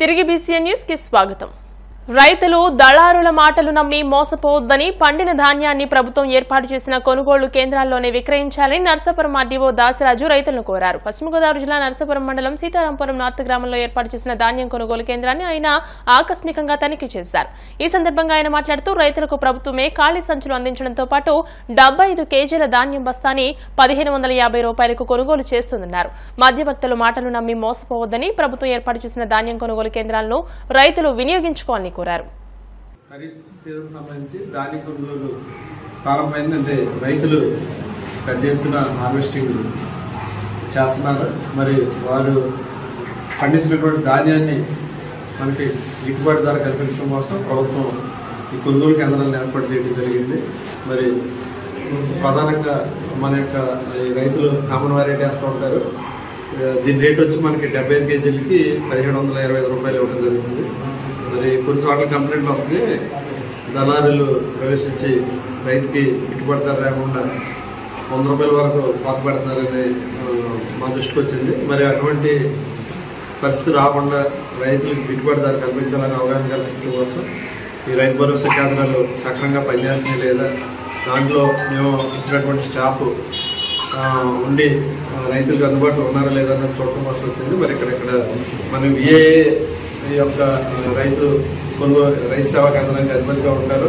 తిరిగి BCN news కి స్వాగతం. రైతులు దళారుల మాటలు నమ్మి మోసపోవద్దని పండిన ధాన్యాన్ని ప్రభుత్వం ఏర్పాటు చేసిన కొనుగోలు కేంద్రాల్లోనే విక్రయించాలని నర్సాపురం ఆర్డీఓ దాసరాజు రైతులను కోరారు. పశ్చిమ గోదావరి జిల్లా నర్సాపురం మండలం సీతారాంపురం నార్త్ గ్రామంలో ఏర్పాటు చేసిన ధాన్యం కొనుగోలు కేంద్రాన్ని ఆయన ఆకస్మికంగా తనిఖీ చేశారు. ఈ సందర్భంగా ఆయన మాట్లాడుతూ రైతులకు ప్రభుత్వమే ఖాళీ సంచులు అందించడంతో పాటు 75 కేజీల ధాన్యం బస్తాని 1550 రూపాయలకు కొనుగోలు చేస్తుందన్నారు. మధ్యవర్తుల మాటలు నమ్మి మోసపోవద్దని ప్రభుత్వం ఏర్పాటు చేసిన ధాన్యం కొనుగోలు కేంద్రాలను రైతులు వినియోగించుకోవాలని కోరారు. ఖరీఫ్ సీజన్ సంబంధించి ధాన్యం కొనుగోలు ప్రారంభమైందంటే రైతులు పెద్ద ఎత్తున హార్వెస్టింగ్ చేస్తున్నారు. మరి వారు పండించినటువంటి ధాన్యాన్ని మనకి గిట్టుబాటు ధర కల్పించడం కోసం ప్రభుత్వం ఈ కొనుగోలు కేంద్రాలను ఏర్పాటు చేయడం జరిగింది. మరి ప్రధానంగా మన యొక్క రైతులు కామన్ వెరైటీ వేస్తూ ఉంటారు. దీని రేట్ వచ్చి మనకి 75 కేజీలకి 1725 రూపాయలు ఇవ్వడం జరుగుతుంది. మరి కొన్ని చోట్ల కంప్లైంట్లు వస్తుంది, దళారులు ప్రవేశించి రైతుకి గిట్టుబాటు ధర లేకుండా 100 రూపాయల వరకు కోత పెడుతున్నారని మా దృష్టికి వచ్చింది. మరి అటువంటి పరిస్థితి రాకుండా రైతులకు గిట్టుబాటు ధర కల్పించాలని అవగాహన కల్పించడం కోసం ఈ రైతు భరోసా కేంద్రాలు సక్రమంగా పనిచేస్తున్నాయి లేదా, దాంట్లో మేము ఇచ్చినటువంటి స్టాఫ్ ఉండి రైతులకు అందుబాటులో ఉన్నారా లేదా అన్నది చూడటం కోసం వచ్చింది. మరి ఇక్కడ మన విఏఏ యొక్క రైతు సేవా కేంద్రానికి అధిపతిగా ఉంటారు.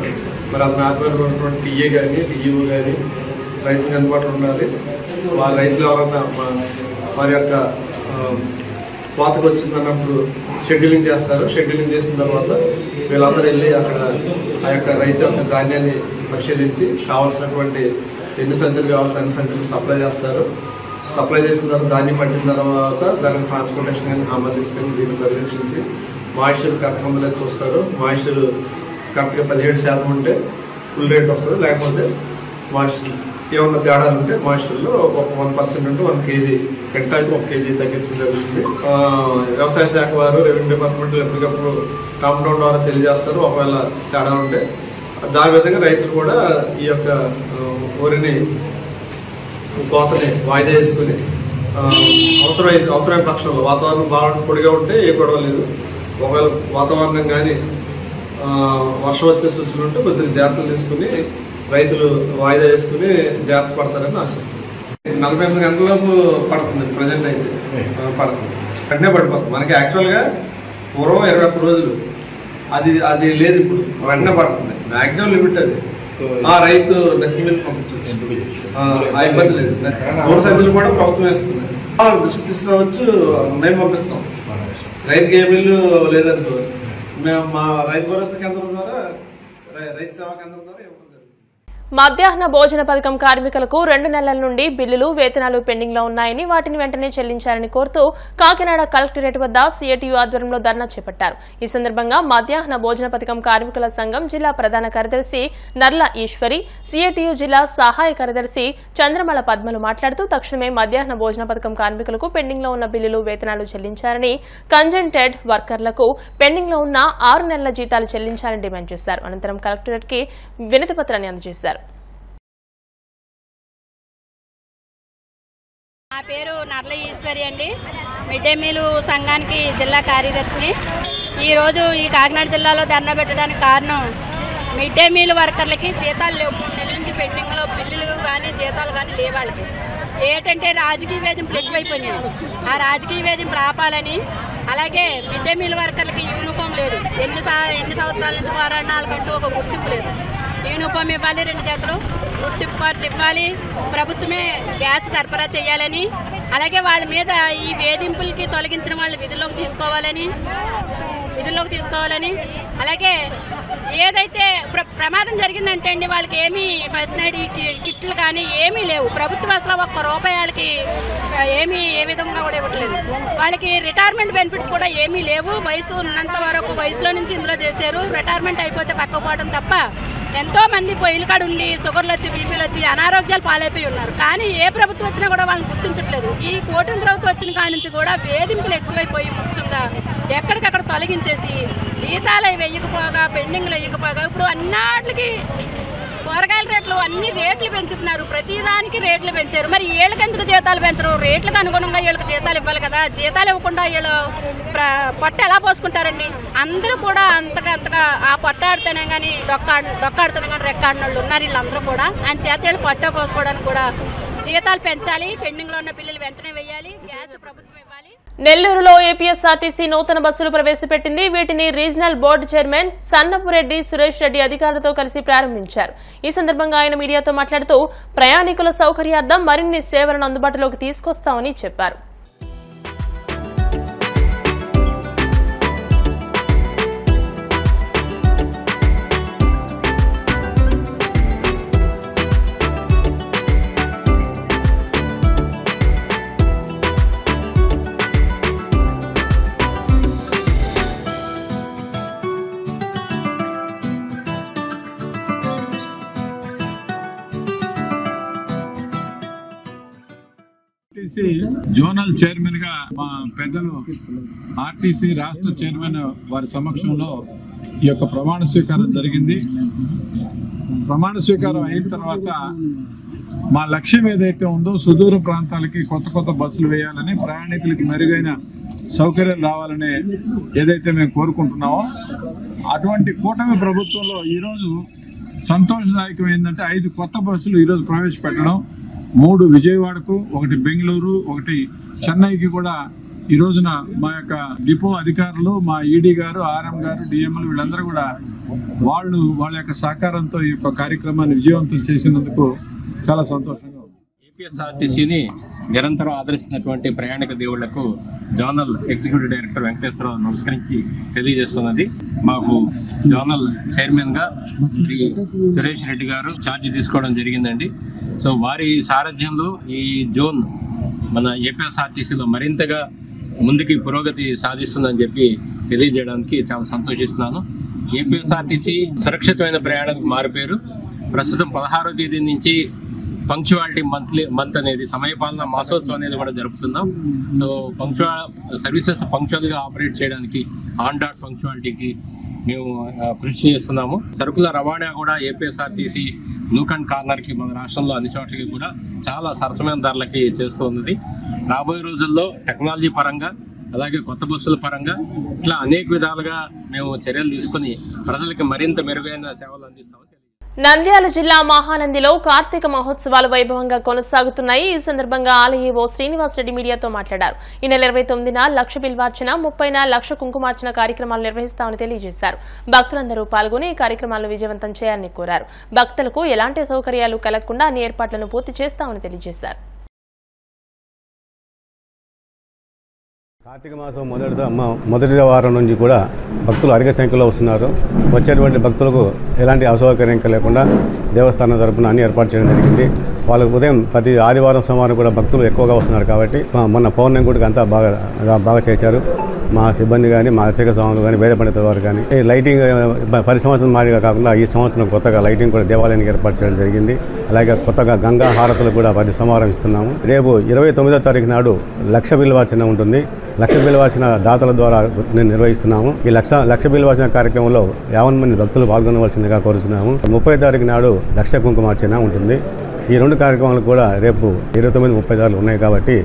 మరి అతని ఆధ్వర్యంలో ఉన్నటువంటి టీఏ కానీ టీఈఓ కానీ రైతులకు అందుబాటులో ఉండాలి. వాళ్ళ రైతులు ఎవరన్నా వారి యొక్క కోతకు వచ్చిందన్నప్పుడు షెడ్యూలింగ్ చేస్తారు. షెడ్యూలింగ్ చేసిన తర్వాత వీళ్ళందరూ వెళ్ళి అక్కడ ఆ యొక్క రైతు యొక్క ధాన్యాన్ని పరిశీలించి కావాల్సినటువంటి ఎన్ని సంచులు కావాలంటే అన్ని సంచులు సప్లై చేస్తారు. సప్లై చేసిన తర్వాత ధాన్యం పట్టిన తర్వాత దానికి ట్రాన్స్పోర్టేషన్ కానీ ఆమోదిస్తుంది. దీన్ని పరిరక్షించి మాయిశ్చర్ కరెక్ట్ ఉందో చూస్తారు. మాయిశ్చర్ కరెక్ట్గా 17% ఉంటే ఫుల్ రేట్ వస్తుంది. లేకపోతే మాయిశ్చర్ ఏమన్నా తేడాలు ఉంటే మాయిశ్చర్లో ఒక 1% ఉంటే 1 కేజీ క్వింటాల్కి 1 కేజీ తగ్గించడం జరుగుతుంది. వ్యవసాయ శాఖ వారు రెవెన్యూ డిపార్ట్మెంట్లో ఎప్పటికప్పుడు కాంపౌండ్ ద్వారా తెలియజేస్తారు. ఒకవేళ తేడా ఉంటే దాని విధంగా రైతులు కూడా ఈ యొక్క వరిని కోతని వాయిదా వేసుకుని అవసరమైన పక్షంలో వాతావరణం బాగా పొడిగా ఉంటే ఏ గొడవ లేదు. ఒకవేళ వాతావరణం కానీ వర్షం వచ్చే సూచనలు ఉంటే కొద్దిగా జాగ్రత్తలు తీసుకుని రైతులు వాయిదా వేసుకుని జాగ్రత్త పడతారని ఆశిస్తుంది. 48 గంటలలోపు పడుతుంది. ప్రజెంట్ అయితే పడుతుంది, వెంటనే పడిపోతుంది. మనకి యాక్చువల్గా పూర్వం 21 రోజులు అది లేదు, ఇప్పుడు వెంటనే పడుతుంది. మ్యాక్సిమం లిమిట్ అది. ఆ రైతు నెక్స్ట్ మిల్ పంపించవచ్చు, ఆ ఇబ్బంది లేదు. 3 సంచులు కూడా ప్రభుత్వం వేస్తుంది. దృష్టి తీసుకోవచ్చు, మేము పంపిస్తాం. రైతుకి ఏ మిల్లు లేదనుకో మేము మా రైతు భరోసా కేంద్రం ద్వారా రైతు సేవా కేంద్రం ద్వారా ఇవ్వడం. మధ్యాహ్న భోజన పథకం కార్మికులకు 2 నెలల నుండి బిల్లులు, వేతనాలు పెండింగ్ లో ఉన్నాయని వాటిని వెంటనే చెల్లించాలని కోరుతూ కాకినాడ కలెక్టరేట్ వద్ద సిఐటియు ఆధ్వర్యంలో ధర్నా చేపట్టారు. ఈ సందర్భంగా మధ్యాహ్న భోజన పథకం కార్మికుల సంఘం జిల్లా ప్రధాన కార్యదర్శి నర్ల ఈశ్వరి, సిఐటియు జిల్లా సహాయ కార్యదర్శి చంద్రమల పద్మలు మాట్లాడుతూ తక్షణమే మధ్యాహ్న భోజన పథకం కార్మికులకు పెండింగ్ లో ఉన్న బిల్లులు, వేతనాలు చెల్లించాలని, కంజెంటెడ్ వర్కర్లకు పెండింగ్ లో ఉన్న 6 నెలల జీతాలు చెల్లించాలని డిమాండ్ చేశారు. అనంతరం కలెక్టరేట్ కి వినతి పత్రాన్ని అందజేశారు. నా పేరు నర్ల ఈశ్వరి అండి. మిడ్ డే మీల్ సంఘానికి జిల్లా కార్యదర్శిని. ఈరోజు ఈ కాకినాడ జిల్లాలో ధర్నా పెట్టడానికి కారణం మిడ్ డే మీల్ వర్కర్లకి జీతాలు లేవు. 3 నెలల నుంచి పెండింగ్లో బిల్లులు కానీ జీతాలు కానీ లేవు. వాళ్ళకి ఏంటంటే రాజకీయ వేధింపులు ఎక్కువైపోయినాయి. ఆ రాజకీయ వేధింపులు ఆపాలని, అలాగే మిడ్ డే మీల్ వర్కర్లకి యూనిఫామ్ లేదు. ఎన్ని సంవత్సరాల నుంచి పోరాడిన వాళ్ళకంటూ ఒక గుర్తింపు లేదు. యూనిఫామ్ ఇవ్వాలి, 2 చేతులు గుర్తింపు కార్డులు ఇవ్వాలి, ప్రభుత్వమే గ్యాస్ సరఫరా చేయాలని, అలాగే వాళ్ళ మీద ఈ వేధింపులకి తొలగించిన వాళ్ళని విధుల్లోకి తీసుకోవాలని, అలాగే ఏదైతే ప్రమాదం జరిగిందంటే అండి వాళ్ళకి ఏమీ ఫస్ట్ ఎయిడ్ కిట్లు కానీ ఏమీ లేవు. ప్రభుత్వం అసలు ₹1 వాళ్ళకి ఏ విధంగా కూడా ఇవ్వట్లేదు. వాళ్ళకి రిటైర్మెంట్ బెనిఫిట్స్ కూడా ఏమీ లేవు. వయసు ఉన్నంత వరకు వయసులో నుంచి ఇందులో చేశారు. రిటైర్మెంట్ అయిపోతే పక్కపోవడం తప్ప ఎంతో మంది పొయ్యిల కాడ ఉండి షుగర్లు వచ్చి, బీపీలు వచ్చి అనారోగ్యాలు పాలైపోయి ఉన్నారు. కానీ ఏ ప్రభుత్వం వచ్చినా కూడా వాళ్ళని గుర్తించట్లేదు. ఈ కూటమి ప్రభుత్వం వచ్చిన కాడి నుంచి కూడా వేధింపులు ఎక్కువైపోయి ముఖ్యంగా ఎక్కడికక్కడ తొలగించేసి జీతాలు వేయకపోగా, పెండింగ్లు వేయకపోగా ఇప్పుడు అన్నిటికీ కూరగాయల రేట్లు అన్ని రేట్లు పెంచుతున్నారు, ప్రతిదానికి రేట్లు పెంచారు. మరి వీళ్ళకి ఎందుకు జీతాలు పెంచరు? రేట్లకు అనుగుణంగా వీళ్ళకి జీతాలు ఇవ్వాలి కదా. జీతాలు ఇవ్వకుండా వీళ్ళు పొట్ట ఎలా పోసుకుంటారండి? అందరూ కూడా అంతగా ఆ పొట్ట ఆడితేనే కానీ డొక్కాడుతూనే కానీ రెక్కాడిన వాళ్ళు ఉన్నారు. వీళ్ళందరూ కూడా ఆయన చేత వీళ్ళు పొట్ట పోసుకోవడానికి కూడా జీతాలు పెంచాలి, పెండింగ్లో ఉన్న బిల్లులు వెంటనే వేయాలి, గ్యాస్ ప్రభుత్వం ఇవ్వాలి. నెల్లూరులో ఏపీఎస్ఆర్టీసీ నూతన బస్సులు ప్రవేశపెట్టింది. వీటిని regional board chairman Sannapureddy Suresh Reddy అధికారులతో కలిసి ప్రారంభించారు. ఈ సందర్భంగా ఆయన మీడియాతో మాట్లాడుతూ ప్రయాణికుల సౌకర్యార్థం మరిన్ని సేవలను అందుబాటులోకి తీసుకొస్తామని చెప్పారు. జోనల్ చైర్మన్ గా మా పెద్దలు ఆర్టీసీ రాష్ట్ర చైర్మన్ వారి సమక్షంలో ఈ యొక్క ప్రమాణ స్వీకారం జరిగింది. ప్రమాణ స్వీకారం అయిన తర్వాత మా లక్ష్యం ఏదైతే ఉందో సుదూర ప్రాంతాలకి కొత్త బస్సులు వేయాలని, ప్రయాణికులకి మెరుగైన సౌకర్యాలు రావాలని ఏదైతే మేము కోరుకుంటున్నామో అటువంటి కూటమి ప్రభుత్వంలో ఈరోజు సంతోషదాయకం ఏంటంటే 5 కొత్త బస్సులు ఈరోజు ప్రవేశపెట్టడం. 3 విజయవాడకు, 1 బెంగళూరు, 1 చెన్నైకి కూడా ఈ రోజున మా యొక్క డిపో అధికారులు, మా ఈడీ గారు, ఆర్ఎం గారు, డిఎంలు వీళ్ళందరూ కూడా వాళ్ళ యొక్క సహకారంతో ఈ యొక్క కార్యక్రమాన్ని విజయవంతం చేసినందుకు చాలా సంతోషంగా ఉంది. ఏపీఎస్ఆర్టీసీని నిరంతరం ఆదరిస్తున్నటువంటి ప్రయాణిక దేవుళ్లకు జోనల్ ఎగ్జిక్యూటివ్ డైరెక్టర్ వెంకటేశ్వరరావు నమస్కరించి తెలియజేస్తున్నది. మాకు జోనల్ చైర్మన్ గా శ్రీ సురేష్ రెడ్డి గారు ఛార్జ్ తీసుకోవడం జరిగిందండి. సో వారి సారథ్యంలో ఈ జోన్ మన ఏపీఎస్ఆర్టీసీలో మరింతగా ముందుకి పురోగతి సాధిస్తుందని చెప్పి తెలియజేయడానికి చాలా సంతోషిస్తున్నాను. ఏపీఎస్ఆర్టీసీ సురక్షితమైన ప్రయాణానికి మారిపోయారు. ప్రస్తుతం 16వ తేదీ నుంచి పంక్చువాలిటీ మంత్ అనేది సమయపాలన మాసోత్సవం అనేది కూడా జరుపుతున్నాం. సో సర్వీసెస్ పంక్చువల్గా ఆపరేట్ చేయడానికి ఆన్ డాట్ పంక్చువాలిటీకి మేము కృషి చేస్తున్నాము. సరుకుల రవాణా కూడా ఏపీఎస్ఆర్టీసీ నూకన్ కార్నర్కి మన రాష్ట్రంలో అన్ని చోట్లకి కూడా చాలా సరసమైన ధరలకి చేస్తూ ఉన్నది. రాబోయే రోజుల్లో టెక్నాలజీ పరంగా అలాగే కొత్త బస్సుల పరంగా ఇట్లా అనేక విధాలుగా మేము చర్యలు తీసుకుని ప్రజలకి మరింత మెరుగైన సేవలు అందిస్తామని. నంద్యాల జిల్లా మహానందిలో కార్తీక మహోత్సవాలు వైభవంగా కొనసాగుతున్నాయి. ఈ సందర్భంగా ఆలయ ఓ శ్రీనివాసరెడ్డి మీడియాతో మాట్లాడారు. ఈ నెల 29న లక్ష బిల్వార్చన, 30న లక్ష కుంకుమార్చన కార్యక్రమాలు నిర్వహిస్తామని తెలియజేశారు. భక్తులందరూ పాల్గొని ఈ కార్యక్రమాలను విజయవంతం చేయాలని కోరారు. భక్తులకు ఎలాంటి సౌకర్యాలు కలగకుండా అన్ని ఏర్పాట్లను పూర్తి చేస్తామని తెలియజేశారు. కార్తీక మాసం మొదటి వారం నుంచి కూడా భక్తులు అధిక సంఖ్యలో వస్తున్నారు. వచ్చేటువంటి భక్తులకు ఎలాంటి అసౌకర్యం లేకుండా దేవస్థానం తరపున అన్ని ఏర్పాటు చేయడం జరిగింది. వాళ్ళకు ఉదయం ప్రతి ఆదివారం సోమవారం కూడా భక్తులు ఎక్కువగా వస్తున్నారు కాబట్టి మొన్న పౌర్ణమి గుడికి అంతా బాగా చేశారు. మా సిబ్బంది కానీ, మా అర్చక స్వాములు కానీ, వేద పండితుల వారు కానీ లైటింగ్ 10 సంవత్సరం మాదిరిగా కాకుండా ఈ సంవత్సరం కొత్తగా లైటింగ్ కూడా దేవాలయానికి ఏర్పాటు చేయడం జరిగింది. అలాగే కొత్తగా గంగా హారతులు కూడా ప్రతి సోమవారం ఇస్తున్నాము. రేపు 29వ తారీఖు నాడు లక్ష బిల్వార్చన ఉంటుంది. లక్ష బిల్వార్చన దాతల ద్వారా నిర్వహిస్తున్నాము. ఈ లక్ష బిల్వార్చన కార్యక్రమంలో 50 మంది భక్తులు పాల్గొనవలసిందిగా కోరుతున్నాము. 30వ తారీఖు నాడు లక్ష కుంకుమార్చన ఉంటుంది. ఈ 2 కార్యక్రమాలు కూడా రేపు 29, 30 దారులు ఉన్నాయి కాబట్టి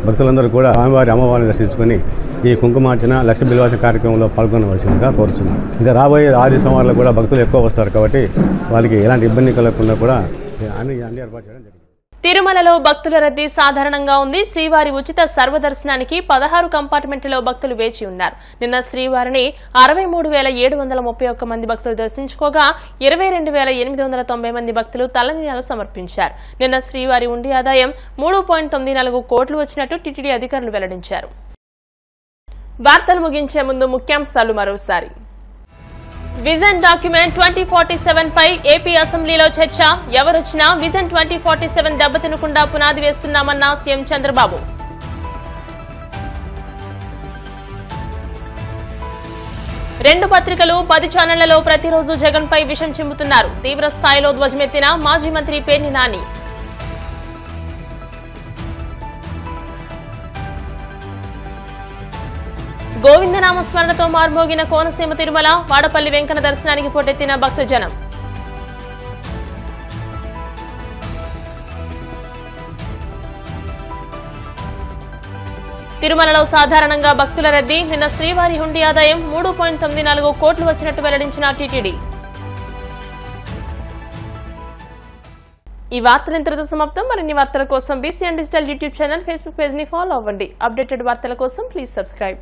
భక్తులందరూ కూడా స్వామివారి అమ్మవారిని దర్శించుకొని ఈ కుంకుమార్చన లక్ష బిల్వార్చన కార్యక్రమంలో పాల్గొనవలసిందిగా కోరుతున్నాం. ఇంకా రాబోయే 6 సోమవారాలు కూడా భక్తులు ఎక్కువ వస్తారు కాబట్టి వాళ్ళకి ఎలాంటి ఇబ్బంది కలగకుండా కూడా అన్ని ఏర్పాటు చేయడం జరిగింది. తిరుమలలో భక్తుల రద్దీ సాధారణంగా ఉంది. శ్రీవారి ఉచిత సర్వదర్శనానికి 16 కంపార్ట్మెంట్లలో భక్తులు వేచి ఉన్నారు. నిన్న శ్రీవారిని 63,731 మంది భక్తులు దర్శించుకోగా 22,890 మంది భక్తులు తలనీలాలు సమర్పించారు. నిన్న శ్రీవారి ఉండి ఆదాయం 3.94 కోట్లు వచ్చినట్టు టీటీడీ అధికారులు వెల్లడించారు. వార్తలు ముగించే ముందు ముఖ్యాంశాలు మరోసారి. విజన్ డాక్యుమెంట్ 2047 పై ఏపీ అసెంబ్లీలో చర్చ. ఎవరొచ్చినా విజన్ 2047 దెబ్బతినకుండా పునాది వేస్తున్నామన్న సీఎం చంద్రబాబు. రెండు పత్రికలు 10 ఛానళ్లలో ప్రతిరోజు జగన్ పై విషం చిమ్ముతున్నారు. తీవ్ర స్థాయిలో ధ్వజమెత్తిన మాజీ మంత్రి పేర్ని నాని. గోవిందనామస్మరణతో మార్మోగిన కోనసీమ తిరుమల. వాడపల్లి వెంకన్న దర్శనానికి పోటెత్తిన భక్తజనం. తిరుమలలో సాధారణంగా భక్తుల రద్దీ. నిన్న శ్రీవారి హుండీ ఆదాయం 3.94 కోట్లు వచ్చినట్టు వెల్లడించిన టీటీడీ. ఈ వార్తలు ఇంతటితో సమాప్తం. మరిన్ని వార్తల కోసం BCN digital YouTube channel, Facebook page ని ఫాలో అవ్వండి. అప్డేటెడ్ వార్తల కోసం ప్లీజ్ సబ్స్క్రైబ్.